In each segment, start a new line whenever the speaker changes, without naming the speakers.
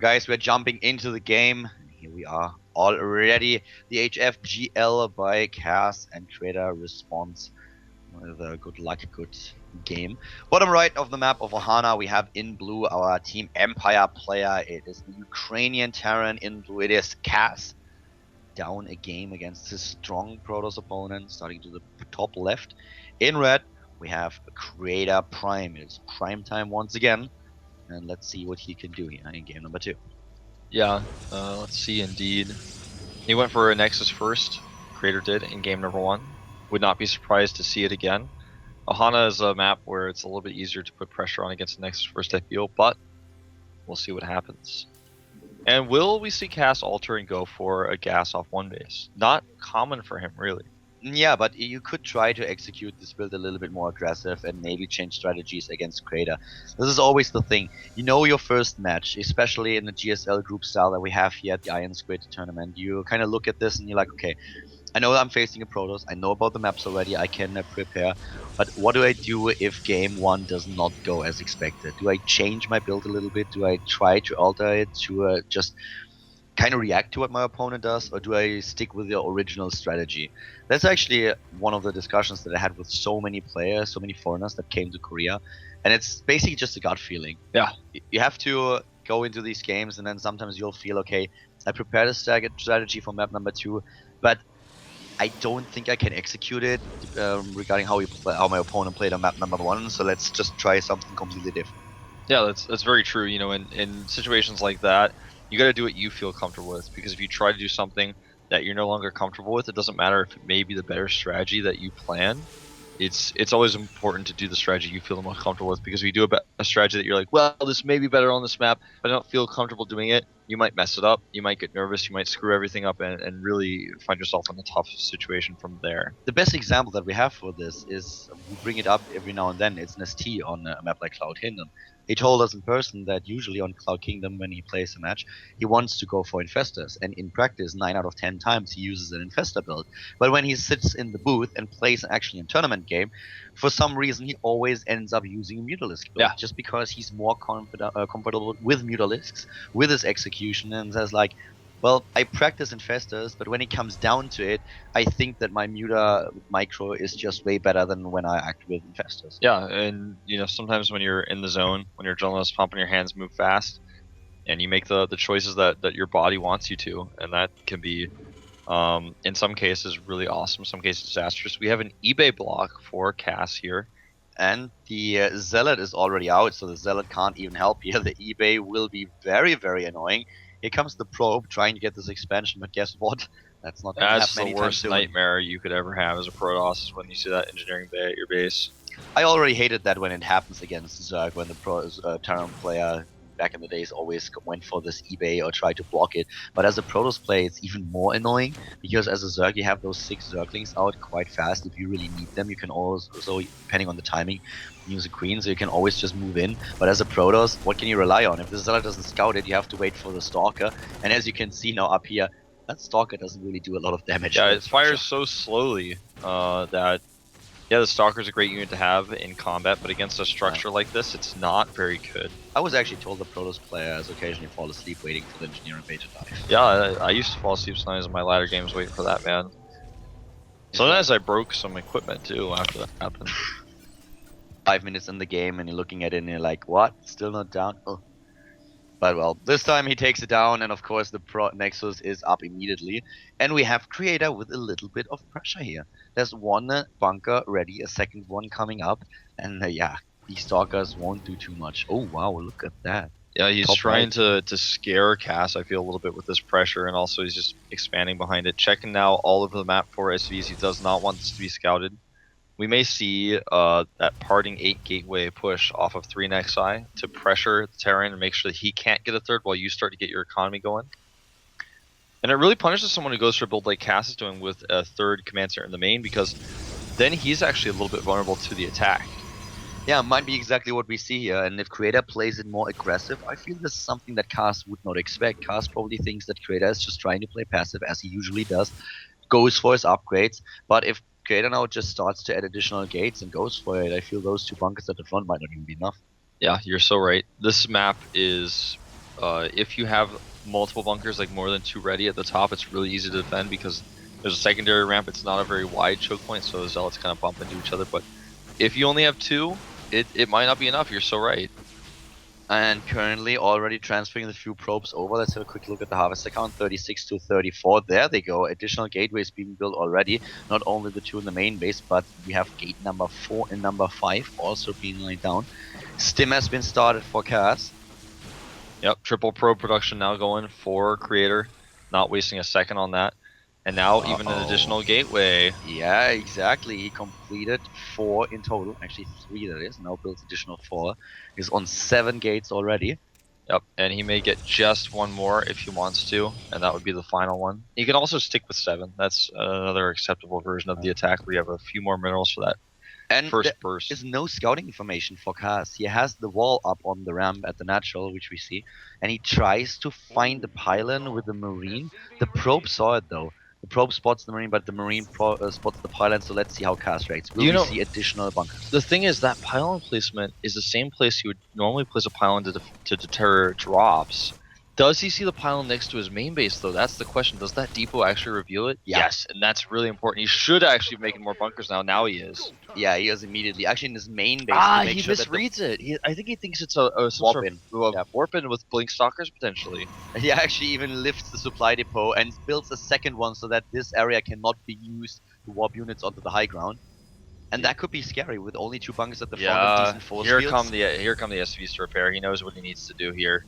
guys, we're jumping into the game. Here we are already. The HFGL by Cas and Creator response with a good luck, good game. Bottom right of the map of Ohana, we have in blue our team Empire player. It is the Ukrainian Terran. In blue, it is Cas. Down a game against his strong Protoss opponent, starting to the top left. In red, we have CreatorPrime. It's prime time once again. And let's see what he can do here in game number 2.
Yeah, let's see indeed. He went for a Nexus first, Creator did in game number 1. Would not be surprised to see it again. Ohana is a map where it's a little bit easier to put pressure on against the Nexus first, I feel, but we'll see what happens. And will we see Cas alter and go for a gas off one base? Not common for him, really.
Yeah, but you could try to execute this build a little bit more aggressive and maybe change strategies against Creator. This is always the thing. You know your first match, especially in the GSL group style that we have here at the IronSquid tournament. You kind of look at this and you're like, okay, I know I'm facing a Protoss, I know about the maps already, I can prepare, but what do I do if game 1 does not go as expected? Do I change my build a little bit? Do I try to alter it to just kind of react to what my opponent does, or do I stick with the original strategy? That's actually one of the discussions that I had with so many players, so many foreigners that came to Korea, and it's basically just a gut feeling.
Yeah.
You have to go into these games, and then sometimes you'll feel, okay, I prepared a strategy for map number 2, but I don't think I can execute it regarding how my opponent played on map number 1, so let's just try something completely different.
Yeah, that's very true. You know, in situations like that, you got to do what you feel comfortable with, because if you try to do something that you're no longer comfortable with, it doesn't matter if it may be the better strategy that you plan. It's always important to do the strategy you feel the most comfortable with, because if you do a strategy that you're like, well, this may be better on this map, but I don't feel comfortable doing it, you might mess it up, you might get nervous, you might screw everything up, and really find yourself in a tough situation from there.
The best example that we have for this is, we bring it up every now and then, it's Nestea on a map like Cloud Kingdom. He told us in person that usually on Cloud Kingdom, when he plays a match, he wants to go for Infestors, and in practice 9 out of 10 times he uses an Infestor build. But when he sits in the booth and plays actually a tournament game, for some reason he always ends up using a Mutalisk build,
Yeah.
just because he's more comfortable with Mutalisks, with his execution, and says like, well, I practice Infestors, but when it comes down to it, I think that my Muta micro is just way better than when I act with Infestors.
Yeah, and you know, sometimes when you're in the zone, when your adrenaline's pumping, your hands move fast, and you make the choices that your body wants you to, and that can be, in some cases, really awesome, some cases disastrous. We have an eBay block for Cas here.
And the Zealot is already out, so the Zealot can't even help here. The eBay will be very, very annoying. Here comes the Probe trying to get this expansion, but guess what? That's not going to
That's
happen
the
anytime
worst
soon.
nightmare you could ever have as a Protoss, is when you see that engineering bay at your base.
I already hated that when it happens against Zerg, when the Terran player back in the days always went for this eBay or tried to block it. But as a Protoss player, it's even more annoying, because as a Zerg, you have those 6 Zerglings out quite fast. If you really need them, you can also, depending on the timing, use a Queen, so you can always just move in. But as a Protoss, what can you rely on? If the Zealot doesn't scout it, you have to wait for the Stalker. And as you can see now up here, that Stalker doesn't really do a lot of damage.
Yeah, it fires so slowly that, yeah, the Stalker's a great unit to have in combat, but against a structure like this, it's not very good.
I was actually told the Protoss players occasionally fall asleep waiting for the engineering bay to die.
Yeah, I used to fall asleep sometimes in my ladder games waiting for that, man. Sometimes I broke some equipment too after that happened.
5 minutes in the game and you're looking at it and you're like, what? Still not down? Oh. But well, this time he takes it down, and of course the Nexus is up immediately. And we have Creator with a little bit of pressure here. There's one bunker ready, a second one coming up, and yeah, these Stalkers won't do too much. Oh wow, look at that.
Yeah, he's
Top
trying
right.
to scare Cas, I feel, a little bit with this pressure, and also he's just expanding behind it. Checking now all over the map for SVs. He does not want this to be scouted. We may see that parting 8 gateway push off of 3 Nexi to pressure the Terran and make sure that he can't get a third while you start to get your economy going. And it really punishes someone who goes for a build like Cas is doing with a 3rd command center in the main, because then he's actually a little bit vulnerable to the attack.
Yeah, might be exactly what we see here, and if Creator plays it more aggressive, I feel this is something that Cas would not expect. Cas probably thinks that Creator is just trying to play passive, as he usually does, goes for his upgrades, but if Creator now just starts to add additional gates and goes for it, I feel those 2 bunkers at the front might not even be enough.
Yeah, you're so right. This map is if you have multiple bunkers, like more than 2 ready at the top, it's really easy to defend because there's a secondary ramp. It's not a very wide choke point, so the zealots kind of bump into each other. But if you only have 2, it might not be enough. You're so right.
And currently already transferring the few probes over. Let's have a quick look at the harvester count, 36 to 34. There they go. Additional gateways being built already. Not only the 2 in the main base, but we have gate number 4 and number 5 also being laid down. Stim has been started for Kas.
Yep, triple probe production now going for Creator. Not wasting a second on that. And now even an additional gateway.
Yeah, exactly. He completed 4 in total. Actually 3 that is. Now builds additional 4. He's on 7 gates already.
Yep, and he may get just 1 more if he wants to, and that would be the final one. He can also stick with 7. That's another acceptable version of the attack where you have a few more minerals for that
and
first burst.
There's no scouting information for Kas. He has the wall up on the ramp at the natural, which we see, and he tries to find the pylon with the marine. The probe saw it though. The probe spots the marine, but the marine spots the pylon, so let's see how Kas rates. Will we see additional bunkers?
The thing is that pylon placement is the same place you would normally place a pylon to deter drops. Does he see the pylon next to his main base, though? That's the question. Does that depot actually reveal it?
Yeah.
Yes, and that's really important. He should actually be making more bunkers now. Now he is.
Yeah, he is immediately. Actually, in his main base,
he misreads it. I think he thinks it's a warp in. Warp in with blink stalkers, potentially.
He actually even lifts the supply depot and builds a second one so that this area cannot be used to warp units onto the high ground. And that could be scary with only 2 bunkers at the front and decent force
here
fields.
Here come the SVs to repair. He knows what he needs to do here.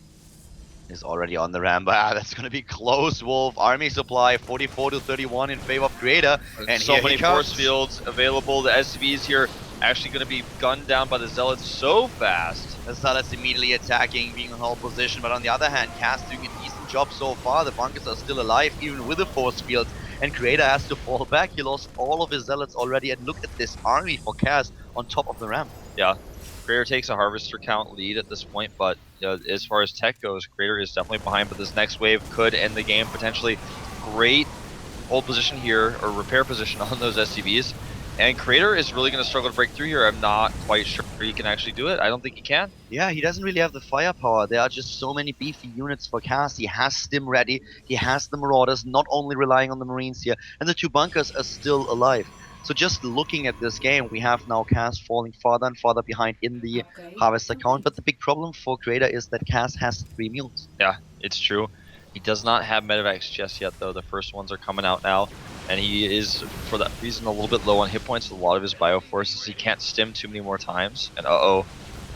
Is already on the ramp. That's going to be close, Wolf. Army supply 44 to 31 in favor of Creator. And
so many force fields available. The SVs here actually going to be gunned down by the Zealots so fast.
The Zealots immediately attacking, being in hold position. But on the other hand, Kas doing a decent job so far. The bunkers are still alive, even with the force fields. And Creator has to fall back. He lost all of his Zealots already. And look at this army for Kas on top of the ramp.
Yeah. Creator takes a harvester count lead at this point, but as far as tech goes, Creator is definitely behind, but this next wave could end the game potentially. Great hold position here, or repair position on those SCVs, and Creator is really going to struggle to break through here. I'm not quite sure he can actually do it. I don't think he can.
Yeah, he doesn't really have the firepower. There are just so many beefy units for Kas. He has Stim ready, he has the Marauders, not only relying on the Marines here, and the 2 bunkers are still alive. So just looking at this game, we have now Kas falling farther and farther behind in the harvester count. But the big problem for Creator is that Kas has 3 mules.
Yeah, it's true. He does not have medevacs just yet, though. The first ones are coming out now. And he is, for that reason, a little bit low on hit points with a lot of his bioforces. He can't stim too many more times. And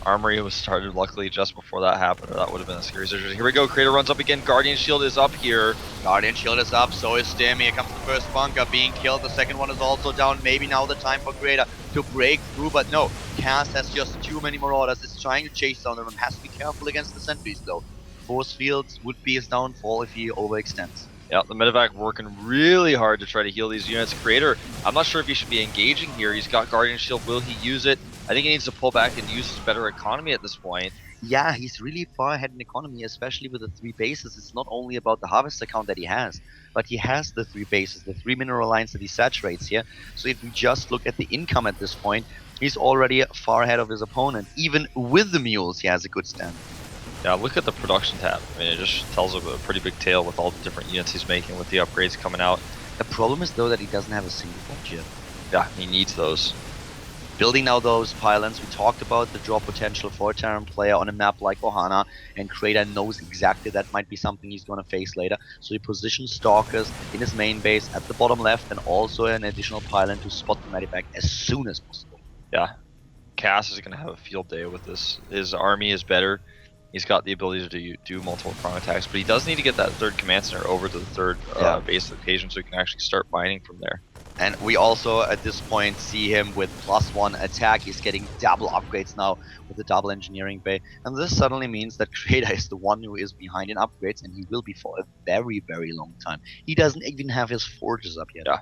Armory was started luckily just before that happened, or that would have been a scary situation. Here we go, Creator runs up again. Guardian Shield is up here.
Guardian Shield is up, so is Stim. Here comes the first bunker being killed. The second one is also down. Maybe now the time for Creator to break through, but no. Kas has just too many Marauders. It's trying to chase down them and has to be careful against the sentries though. Force fields would be his downfall if he overextends.
Yeah, the medevac working really hard to try to heal these units. Creator, I'm not sure if he should be engaging here. He's got Guardian Shield. Will he use it? I think he needs to pull back and use his better economy at this point.
Yeah, he's really far ahead in economy, especially with the 3 bases. It's not only about the harvester count that he has, but he has the 3 bases, the 3 mineral lines that he saturates here. So if we just look at the income at this point, he's already far ahead of his opponent. Even with the mules, he has a good stand.
Yeah, look at the production tab. I mean, it just tells a pretty big tale with all the different units he's making with the upgrades coming out.
The problem is, though, that he doesn't have a single budget.
Yeah, he needs those.
Building now those pylons, we talked about the draw potential for a Terran player on a map like Ohana, and Creator knows exactly that might be something he's going to face later. So he positions Stalkers in his main base at the bottom left, and also an additional pylon to spot the medevac as soon as possible.
Yeah, Kas is going to have a field day with this. His army is better. He's got the ability to do multiple prong attacks, but he does need to get that 3rd command center over to the 3rd base location so he can actually start mining from there.
And we also, at this point, see him with +1 attack. He's getting double upgrades now with the double engineering bay. And this suddenly means that Creator is the one who is behind in upgrades, and he will be for a very, very long time. He doesn't even have his forges up yet.
Yeah,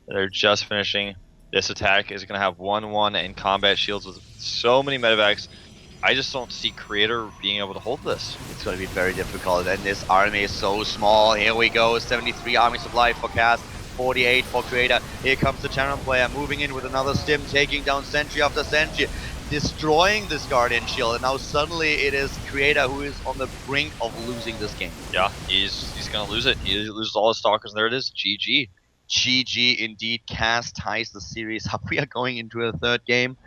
they're just finishing. This attack is going to have 1-1 and combat shields with so many medevacs. I just don't see Creator being able to hold this.
It's going to be very difficult, and this army is so small. Here we go, 73 army supply for Kas. 48 for Creator. Here comes the Terran player moving in with another Stim, taking down sentry after sentry. destroying this Guardian Shield, and now suddenly it is Creator who is on the brink of losing this game.
Yeah, he's gonna lose it. He loses all his stalkers, and there it is. GG.
GG indeed. Kas ties the series up. We are going into a third game.